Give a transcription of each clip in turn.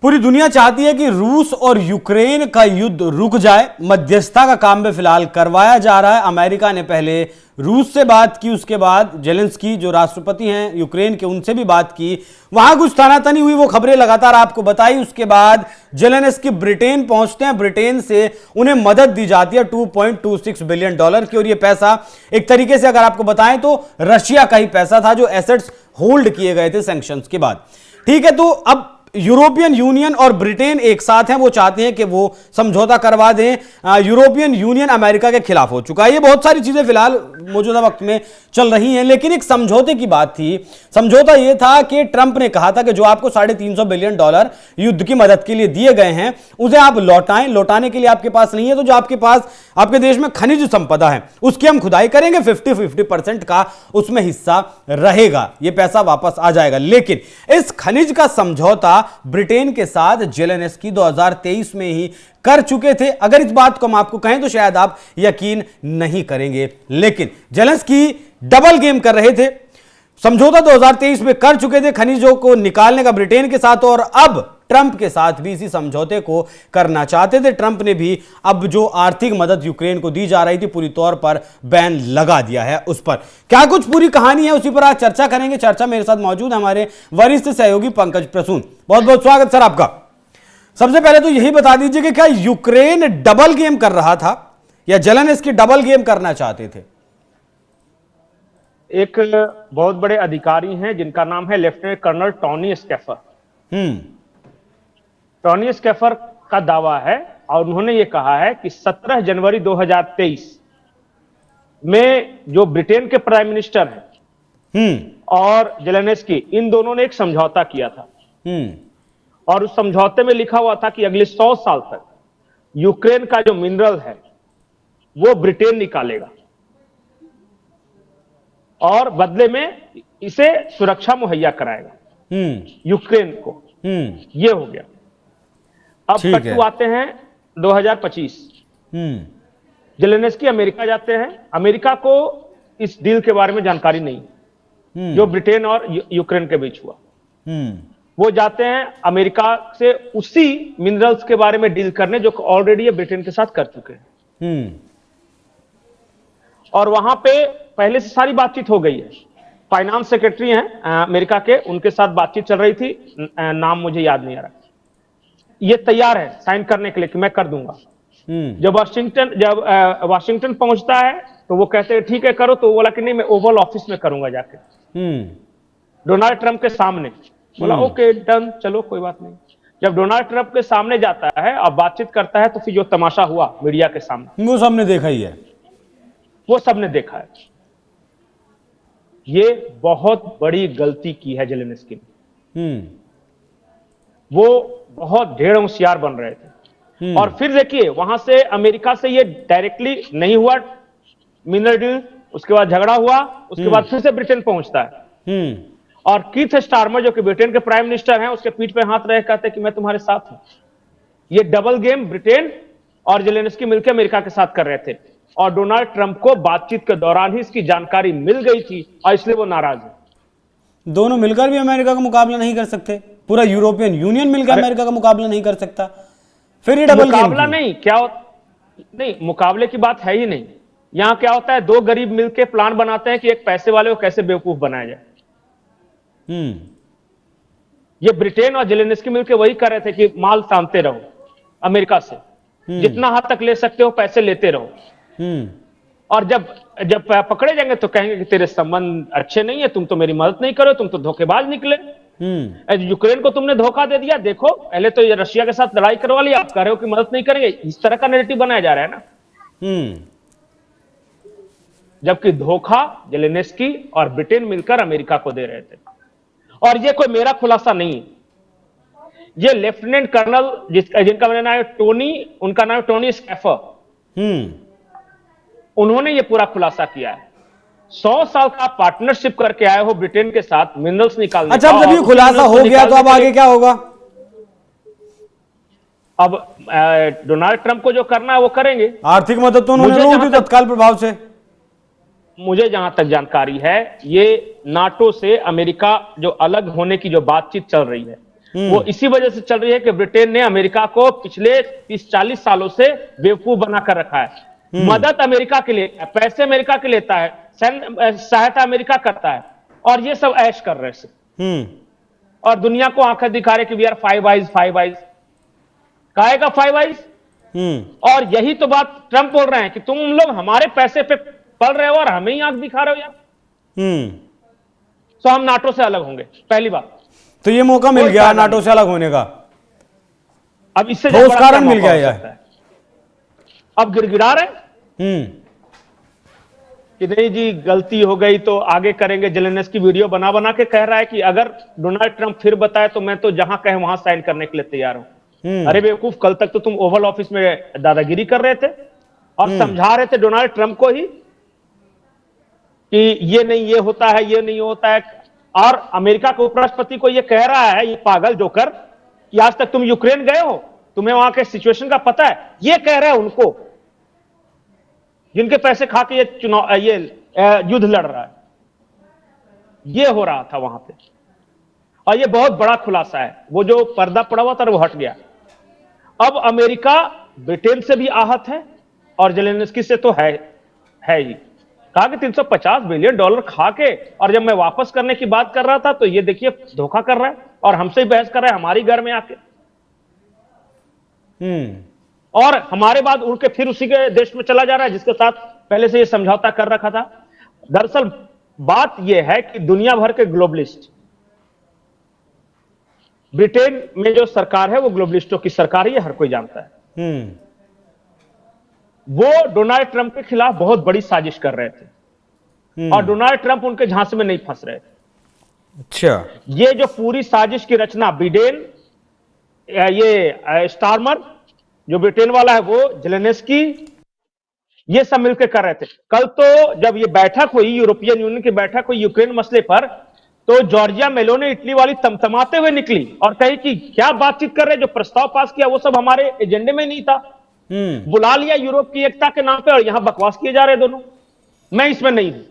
पूरी दुनिया चाहती है कि रूस और यूक्रेन का युद्ध रुक जाए। मध्यस्थता का काम भी फिलहाल करवाया जा रहा है। अमेरिका ने पहले रूस से बात की, उसके बाद जेलेंस्की जो राष्ट्रपति हैं यूक्रेन के, उनसे भी बात की। वहां कुछ तनातनी हुई, वो खबरें लगातार आपको बताई। उसके बाद जेलेंस्की ब्रिटेन पहुंचते हैं। ब्रिटेन से उन्हें मदद दी जाती है $2.26 बिलियन की, और यह पैसा एक तरीके से अगर आपको बताएं तो रशिया का ही पैसा था जो एसेट्स होल्ड किए गए थे सैंक्शंस के बाद। ठीक है, तो अब यूरोपियन यूनियन और ब्रिटेन एक साथ हैं। वो चाहते हैं कि वो समझौता करवा दें। यूरोपियन यूनियन अमेरिका के खिलाफ हो चुका है। ये बहुत सारी चीजें फिलहाल मौजूदा वक्त में चल रही हैं, लेकिन एक समझौते की बात थी। समझौता यह था कि ट्रंप ने कहा था कि जो आपको $350 बिलियन युद्ध की मदद के लिए दिए गए हैं उसे आप लौटाएं। लौटाने के लिए आपके पास नहीं है तो जो आपके पास आपके देश में खनिज संपदा है उसकी हम खुदाई करेंगे, 50-50% का उसमें हिस्सा रहेगा, यह पैसा वापस आ जाएगा। लेकिन इस खनिज का समझौता ब्रिटेन के साथ जेलेंस्की 2023 में ही कर चुके थे। अगर इस बात को हम आपको कहें तो शायद आप यकीन नहीं करेंगे, लेकिन जेलेंस्की डबल गेम कर रहे थे। समझौता 2023 में कर चुके थे खनिजों को निकालने का ब्रिटेन के साथ, और अब ट्रंप के साथ भी इसी समझौते को करना चाहते थे। ट्रंप ने भी अब जो आर्थिक मदद यूक्रेन को दी जा रही थी पूरी तौर पर बैन लगा दिया है उस पर। क्या कुछ पूरी कहानी है उसी पर आज चर्चा करेंगे। चर्चा मेरे साथ मौजूद है हमारे वरिष्ठ सहयोगी पंकज प्रसून। बहुत बहुत स्वागत सर आपका। सबसे पहले तो यही बता दीजिए कि क्या यूक्रेन डबल गेम कर रहा था या जेलेंस्की डबल गेम करना चाहते थे? एक बहुत बड़े अधिकारी हैं जिनका नाम है lieutenant colonel Tony Schaeffer. Tony Schaeffer का दावा है और उन्होंने ये कहा है कि 17 जनवरी 2023 में जो ब्रिटेन के प्राइम मिनिस्टर हैं और जेलेंस्की, इन दोनों ने एक समझौता किया था। और उस समझौते में लिखा हुआ था कि अगले 100 साल तक यूक्रेन का जो मिनरल है वो ब्रिटेन निकालेगा और बदले में इसे सुरक्षा मुहैया कराएगा यूक्रेन को। ये हो गया। अब कट आते हैं 2025। जेलेंस्की अमेरिका जाते हैं। अमेरिका को इस डील के बारे में जानकारी नहीं जो ब्रिटेन और यूक्रेन के बीच हुआ। वो जाते हैं अमेरिका से उसी मिनरल्स के बारे में डील करने जो ऑलरेडी ये ब्रिटेन के साथ कर चुके हैं। और वहां पे पहले से सारी बातचीत हो गई है। फाइनेंस सेक्रेटरी हैं अमेरिका के, उनके साथ बातचीत चल रही थी, नाम मुझे याद नहीं आ रहा। ये तैयार है साइन करने के लिए कि मैं कर दूंगा। जब वाशिंगटन पहुंचता है तो वो कहते हैं ठीक है करो, तो वो बोला कि नहीं मैं ओवल ऑफिस में करूंगा जाके डोनाल्ड ट्रंप के सामने। बोला ओके डन, चलो कोई बात नहीं। जब डोनाल्ड ट्रंप के सामने जाता है और बातचीत करता है तो फिर जो तमाशा हुआ मीडिया के सामने वो सबने देखा ही है। वो सबने देखा है। ये बहुत बड़ी गलती की है जेलेंस्की ने। वो बहुत ढेर होशियार बन रहे थे। और फिर देखिए वहां से अमेरिका से ये डायरेक्टली नहीं हुआ मिनरल डील, उसके बाद झगड़ा हुआ, उसके बाद फिर से ब्रिटेन पहुंचता है। और कीथ स्टारमर जो कि ब्रिटेन के प्राइम मिनिस्टर हैं उसके पीठ पे हाथ रहे कहते कि मैं तुम्हारे साथ हूं। ये डबल गेम ब्रिटेन और जेलेंस्की मिलकर अमेरिका के साथ कर रहे थे और डोनाल्ड ट्रंप को बातचीत के दौरान ही इसकी जानकारी मिल गई थी और इसलिए वो नाराज है। दोनों मिलकर भी अमेरिका का मुकाबला नहीं कर सकते, पूरा यूरोपियन यूनियन मिलकर अमेरिका का मुकाबला नहीं कर सकता, फिर ये डबल मुकाबला नहीं क्या नहीं, मुकाबले की बात है ही नहीं। यहां क्या होता है, दो गरीब मिलकर प्लान बनाते हैं कि एक पैसे वाले को कैसे बेवकूफ बनाया जाए। ये ब्रिटेन और जेलेंस्की मिलकर वही कर रहे थे कि माल सामते रहो अमेरिका से, जितना हद तक ले सकते हो पैसे लेते रहो। और जब पकड़े जाएंगे तो कहेंगे कि तेरे संबंध अच्छे नहीं है, तुम तो मेरी मदद नहीं करो, तुम तो धोखेबाज निकले। यूक्रेन को तुमने धोखा दे दिया, देखो पहले तो ये रशिया के साथ लड़ाई करवा लिया, आप कह रहे हो कि मदद नहीं करेंगे। इस तरह का नैरेटिव बनाया जा रहा है ना। जबकि धोखा जेलेंस्की और ब्रिटेन मिलकर अमेरिका को दे रहे थे। और ये कोई मेरा खुलासा नहीं है, ये लेफ्टिनेंट कर्नल जिनका मेरा नाम है टोनी, उनका नाम है टोनी स्कैफर, उन्होंने ये पूरा खुलासा किया है। 100 साल का पार्टनरशिप करके आए हो ब्रिटेन के साथ मिनरल्स निकालने। अच्छा, जब ये खुलासा हो गया तो अब आगे क्या होगा? अब डोनाल्ड ट्रंप को जो करना है वो करेंगे। आर्थिक मदद तो उन्होंने रोक दी तत्काल प्रभाव से। मुझे जहां तक जानकारी है ये नाटो से अमेरिका जो अलग होने की जो बातचीत चल रही है, वो इसी वजह से चल रही है कि ब्रिटेन ने अमेरिका को पिछले 30-40 सालों से बेवकूफ बनाकर रखा है। मदद अमेरिका के लिए, पैसे अमेरिका के लेता है, सहायता अमेरिका करता है, और ये सब ऐश कर रहे हैं। और दुनिया को आंखें दिखा रहे कि वी आर फाइव आइज। काहेगा फाइव आइज? और यही तो बात ट्रंप बोल रहे हैं कि तुम लोग हमारे पैसे पे पल रहे हो और हमें ही आंख दिखा रहे हो यार। तो हम नाटो से अलग होंगे, पहली बात तो ये मौका मिल गया नाटो से अलग होने का। अब इससे ठोस कारण मिल गया यार। अब गिड़गिड़ा रहे कि नहीं जी गलती हो गई तो आगे करेंगे। जेलेंस्की वीडियो बना बना के कह रहा है कि अगर डोनाल्ड ट्रंप फिर बताए तो मैं तो जहां कहे वहां साइन करने के लिए तैयार हूं। अरे बेवकूफ, कल तक तो तुम ओवल ऑफिस में दादागिरी कर रहे थे और समझा रहे थे डोनाल्ड ट्रंप को ही कि ये नहीं ये होता है, ये नहीं होता है। और अमेरिका के उपराष्ट्रपति को ये कह रहा है, ये पागल जोकर, कि आज तक तुम यूक्रेन गए हो, तुम्हें वहां के सिचुएशन का पता है। ये कह रहा है उनको जिनके पैसे खा के ये युद्ध लड़ रहा है। ये हो रहा था वहां पे, और ये बहुत बड़ा खुलासा है। वो जो पर्दा पड़ा हुआ था वो हट गया। अब अमेरिका ब्रिटेन से भी आहत है और जेलेंस्की से तो है ही। कहा कि $350 बिलियन खा के, और जब मैं वापस करने की बात कर रहा था तो ये देखिए धोखा कर रहा है और हमसे ही बहस कर रहा है हमारी घर में आके। और हमारे बाद उड़ के फिर उसी के देश में चला जा रहा है जिसके साथ पहले से ये समझौता कर रखा था। दरअसल बात यह है कि दुनिया भर के ग्लोबलिस्ट, ब्रिटेन में जो सरकार है वो ग्लोबलिस्टों की सरकार ही है, हर कोई जानता है। वो डोनाल्ड ट्रंप के खिलाफ बहुत बड़ी साजिश कर रहे थे और डोनाल्ड ट्रंप उनके झांसे में नहीं फंस रहे थे। अच्छा, ये जो पूरी साजिश की रचना बिडेन, ये स्टारमर जो ब्रिटेन वाला है, वो जेलेंस्की, ये सब मिलकर कर रहे थे। कल तो जब ये बैठक हुई, यूरोपियन यूनियन की बैठक हुई यूक्रेन मसले पर, तो जॉर्जिया मेलोनी इटली वाली तमतमाते हुए निकली और कही कि क्या बातचीत कर रहे, जो प्रस्ताव पास किया वो सब हमारे एजेंडे में नहीं था। बुला लिया यूरोप की एकता के नाम पे और यहां बकवास किए जा रहे दोनों। मैं इसमें नहीं हूं,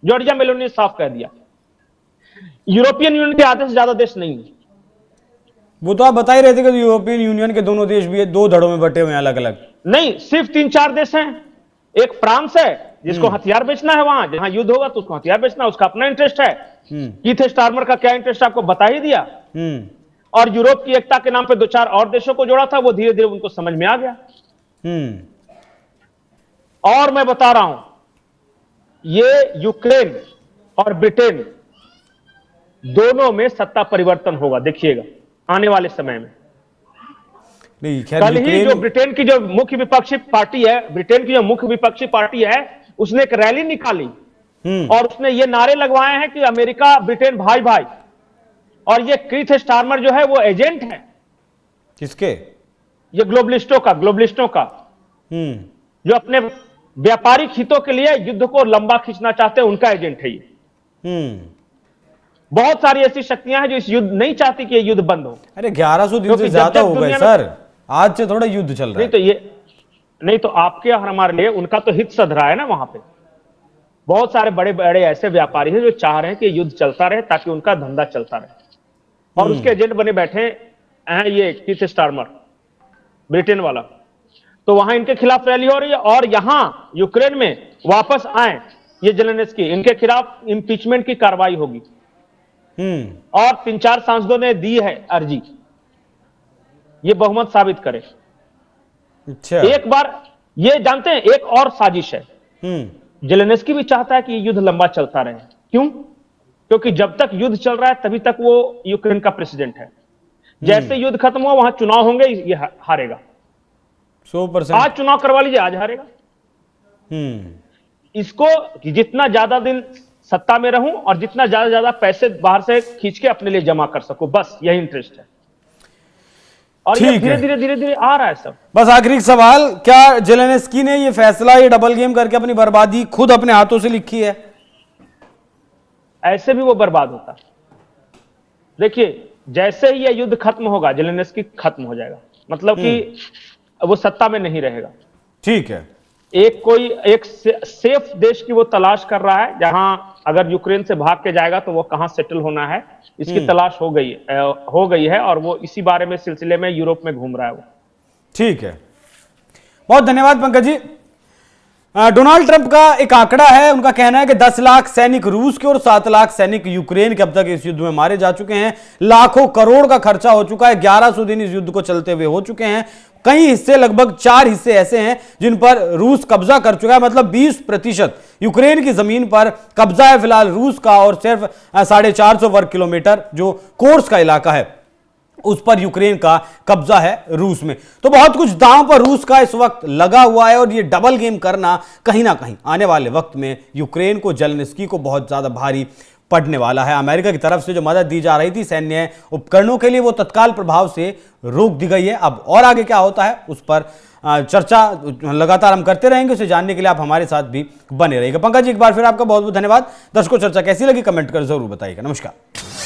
जॉर्जिया मेलोनी ने साफ कह दिया। यूरोपियन यूनियन के आधे से ज्यादा देश नहीं है। वो तो आप बता ही रहे थे कि यूरोपियन यूनियन के दोनों देश भी दो धड़ों में बटे हुए हैं, अलग अलग नहीं, सिर्फ 3-4 देश हैं। एक फ्रांस है जिसको हथियार बेचना है, वहां जहां युद्ध होगा तो उसको हथियार बेचना, उसका अपना इंटरेस्ट है। कीथ स्टारमर का क्या इंटरेस्ट आपको बता ही दिया। और यूरोप की एकता के नाम पे 2-4 और देशों को जोड़ा था, वो धीरे धीरे उनको समझ में आ गया। और मैं बता रहा हूं, ये यूक्रेन और ब्रिटेन दोनों में सत्ता परिवर्तन होगा, देखिएगा आने वाले समय में। नहीं, कल ही जो ब्रिटेन की जो मुख्य विपक्षी पार्टी है, ब्रिटेन की जो मुख्य विपक्षी पार्टी है, उसने एक रैली निकाली और उसने ये नारे लगवाए हैं कि अमेरिका ब्रिटेन भाई भाई। और ये कीथ स्टारमर जो है वो एजेंट है किसके? ये ग्लोबलिस्टों का जो अपने व्यापारिक हितों के लिए युद्ध को लंबा खींचना चाहते हैं, उनका एजेंट है ये। बहुत सारी ऐसी शक्तियां हैं जो इस युद्ध नहीं चाहती कि ये युद्ध बंद हो। अरे 1100 दिन से ज्यादा हो गए सर, आज से थोड़ा युद्ध चल रहा है। नहीं तो आपके और हमारे लिए उनका तो हित सध रहा है ना। वहां पे बहुत सारे बड़े बड़े ऐसे व्यापारी हैं जो चाह रहे हैं कि युद्ध चलता रहे ताकि उनका धंधा चलता रहे, और उसके एजेंट बने बैठे हैं ये कीथ स्टारमर, ब्रिटेन वाला। तो वहां इनके खिलाफ रैली हो रही है और यहां यूक्रेन में वापस आए ये जेलेंस्की, इनके खिलाफ इंपीचमेंट की कार्रवाई होगी। और 3-4 सांसदों ने दी है अर्जी, ये बहुमत साबित करे। अच्छा, एक बार ये जानते हैं, एक और साजिश है। जेलेंस्की भी चाहता है कि ये युद्ध लंबा चलता रहे। क्यों? क्योंकि जब तक युद्ध चल रहा है तभी तक वो यूक्रेन का प्रेसिडेंट है। जैसे युद्ध खत्म हुआ वहां चुनाव होंगे, ये हारेगा 100%। आज चुनाव करवा लीजिए, आज हारेगा। इसको जितना ज्यादा दिन सत्ता में रहूं और जितना ज्यादा पैसे बाहर से खींच के अपने लिए जमा कर सकूं, बस यही इंटरेस्ट है। और ये धीरे धीरे आ रहा है सब। बस आखिरी सवाल, क्या जेलेंस्की ने ये फैसला, ये डबल गेम करके अपनी बर्बादी खुद अपने हाथों से लिखी है? ऐसे भी वो बर्बाद होता। देखिए, जैसे ही ये युद्ध खत्म होगा जेलेंस्की खत्म हो जाएगा, मतलब कि वो सत्ता में नहीं रहेगा। ठीक है। एक सेफ देश की वो तलाश कर रहा है, जहां अगर यूक्रेन से भाग के जाएगा तो वो कहां सेटल होना है, इसकी तलाश हो गई है और वो इसी बारे में सिलसिले में यूरोप में घूम रहा है वो। ठीक है, बहुत धन्यवाद पंकज जी। डोनाल्ड ट्रंप का एक आंकड़ा है, उनका कहना है कि 10 लाख सैनिक रूस के और 7 लाख सैनिक यूक्रेन के अब तक इस युद्ध में मारे जा चुके हैं। लाखों करोड़ का खर्चा हो चुका है, 1100 दिन इस युद्ध को चलते हुए हो चुके हैं। कई हिस्से, लगभग 4 हिस्से ऐसे हैं जिन पर रूस कब्जा कर चुका है, मतलब 20% यूक्रेन की जमीन पर कब्जा है फिलहाल रूस का, और सिर्फ 450 वर्ग किलोमीटर जो कोर्स का इलाका है उस पर यूक्रेन का कब्जा है रूस में। तो बहुत कुछ दांव पर रूस का इस वक्त लगा हुआ है और ये डबल गेम करना कहीं ना कहीं आने वाले वक्त में यूक्रेन को, जेलेंस्की को बहुत ज्यादा भारी पड़ने वाला है। अमेरिका की तरफ से जो मदद दी जा रही थी सैन्य उपकरणों के लिए, वो तत्काल प्रभाव से रोक दी गई है। अब और आगे क्या होता है उस पर चर्चा लगातार हम करते रहेंगे। उसे जानने के लिए आप हमारे साथ भी बने रहिएगा। पंकज जी, एक बार फिर आपका बहुत बहुत धन्यवाद। दर्शकों, चर्चा कैसी लगी कमेंट कर जरूर बताइएगा। नमस्कार।